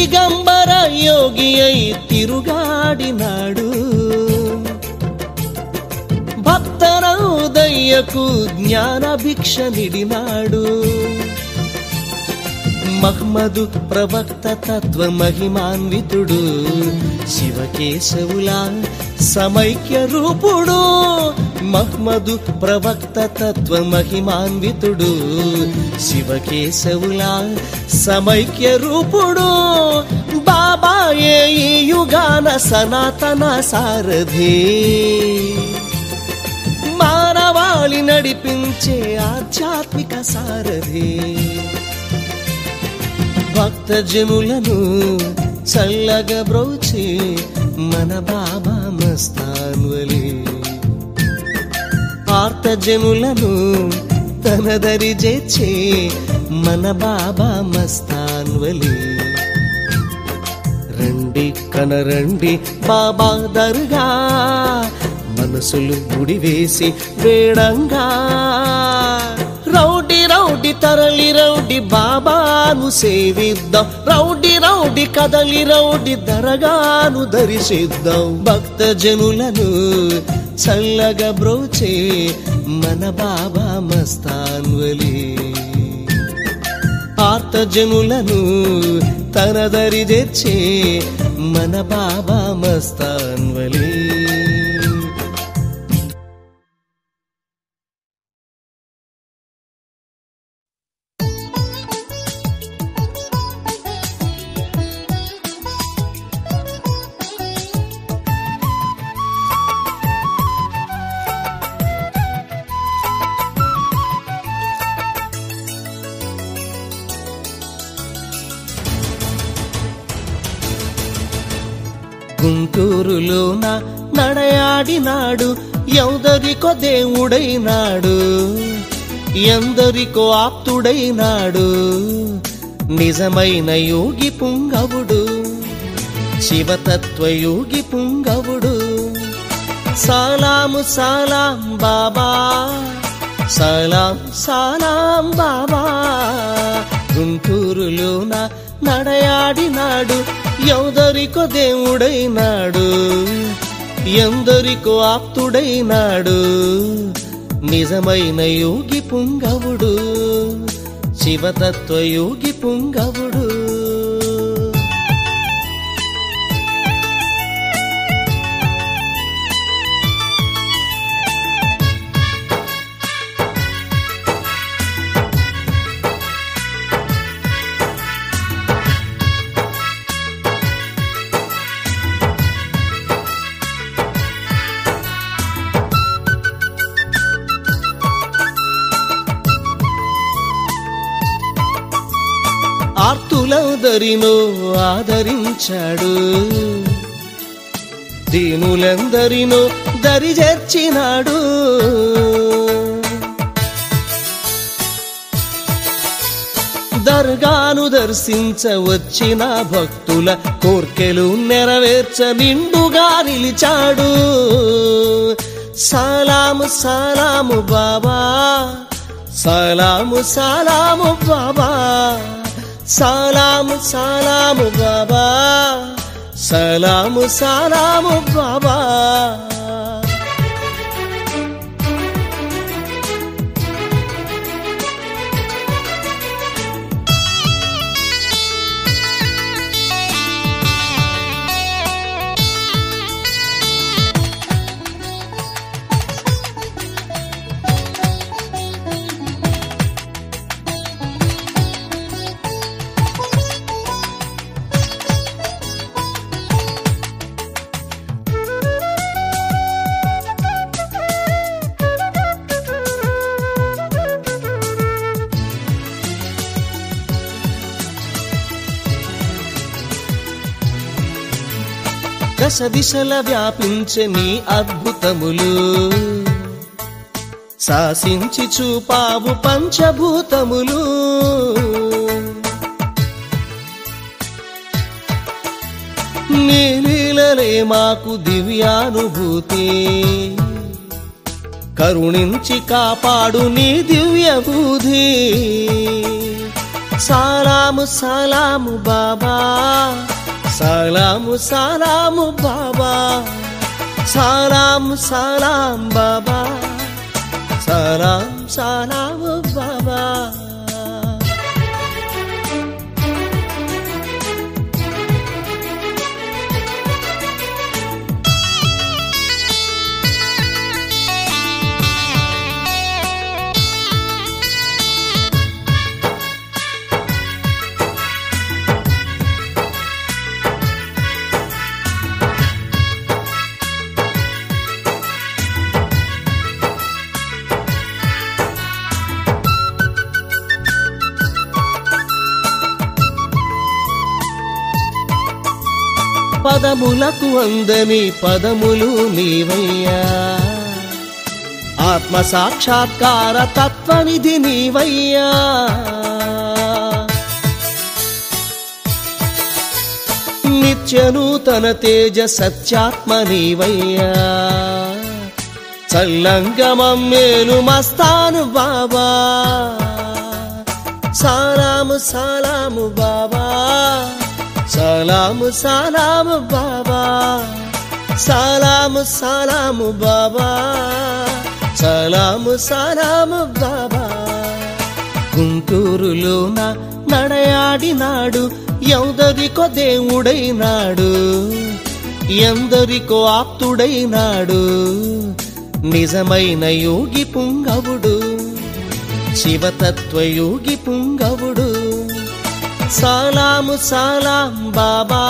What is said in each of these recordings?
దిగంబర యోగి అయి తిరుగాడినాడు భక్తరౌదయ్యకు జ్ఞాన భిక్ష నిడినాడు మహ్మదు ప్రవక్త తత్వ మహిమాన్వితుడు శివకేశవుల సమైక్య రూపుడు మహ్మదు ప్రవక్త తత్వ మహిమాన్వితుడు శివకేశవుల సమైక్య రూపుడు బాబాయే ఈ యుగాన సనాతన సారథి మానవాళి నడిపించే ఆధ్యాత్మిక సారథి భక్తజనులను చల్లగా బ్రోచే మన బాబా మస్తాన్వలి ఆర్తజనులను తన దరి చేర్చే మన బాబా మస్తాన్వలి రండి కనరండి బాబా దర్గా మనసులు ముడివేసి వేడంగా రౌడి రౌడి తరలి రౌడి బాబాను సేవిద్దాం రౌడి రౌడి కదలి రౌడి దరగాను దర్శిద్దాం భక్తజనులను చల్లగా బ్రోచే మన బాబా మస్తాన్వలి ఆర్తజనులను తన దరి చేర్చే మన బాబా మస్తాన్వలి గుంటూరులోన నడయాడినాడు ఎందరికో దేవుడైనాడు ఎందరికో ఆప్తుడైనాడు నిజమైన యోగి పుంగవుడు శివతత్వ యోగి పుంగవుడు సలాము సలాం బాబా సలాం సలాం బాబా గుంటూరులోన నడయాడినాడు ఎందరికో దేవుడైనాడు ఎందరికో ఆప్తుడైనాడు నిజమైన యోగి పుంగవుడు శివతత్వ యోగి పుంగవుడు ఆర్తులందరినో ఆదరించాడు దీనులందరినో దరి చేర్చినాడు దర్గాను దర్శించ వచ్చిన భక్తుల కోర్కెలు నెరవేర్చ నిండుగా నిలిచాడు సలాము సలాము బాబా సలాము సలాము బాబా సలాము సలాము బాబా సలాము సలాము బాబా దశ దిశల వ్యాపించే నీ అద్భుతములు శాసించి చూపావు పంచభూతములు నీ లీలలే మాకు దివ్యానుభూతి కరుణించి కాపాడు నీ దివ్య బుద్ధి సలాము సలాము బాబా, సలాము సలాము బాబా, సలాము సలాం బాబా, సలాం సలాము బాబా. పదములకు అందని పదములు నీవయ్యా, ఆత్మ సాక్షాత్కార తత్వనిధి నీవయ్యా. నిత్య నూతన తేజ సత్యాత్మ నీవయ్యా, చల్లంగమం మేలు మస్తాను బాబా. సలాము సలాము బాబా, సలాము సలాము బాబా, సలాము సలాము బాబా, సలాము సలాము బాబా. గుంటూరులోన నడయాడినాడు, ఎందరికో దేవుడైనాడు, ఎందరికో ఆప్తుడైనాడు, నిజమైన యోగి పుంగవుడు, శివతత్వయోగి పుంగవుడు. సలాము సలాం బాబా,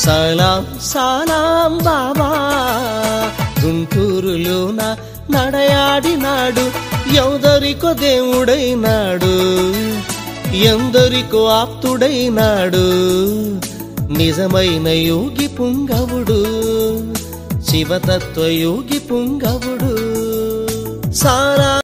సలాం సలాం బాబా. గుంటూరులోన నడయాడినాడు, ఎందరికో దేవుడైనాడు, ఎందరికో ఆప్తుడైనాడు, నిజమైన యోగి పుంగవుడు, శివతత్వయోగి పుంగవుడు. సలాం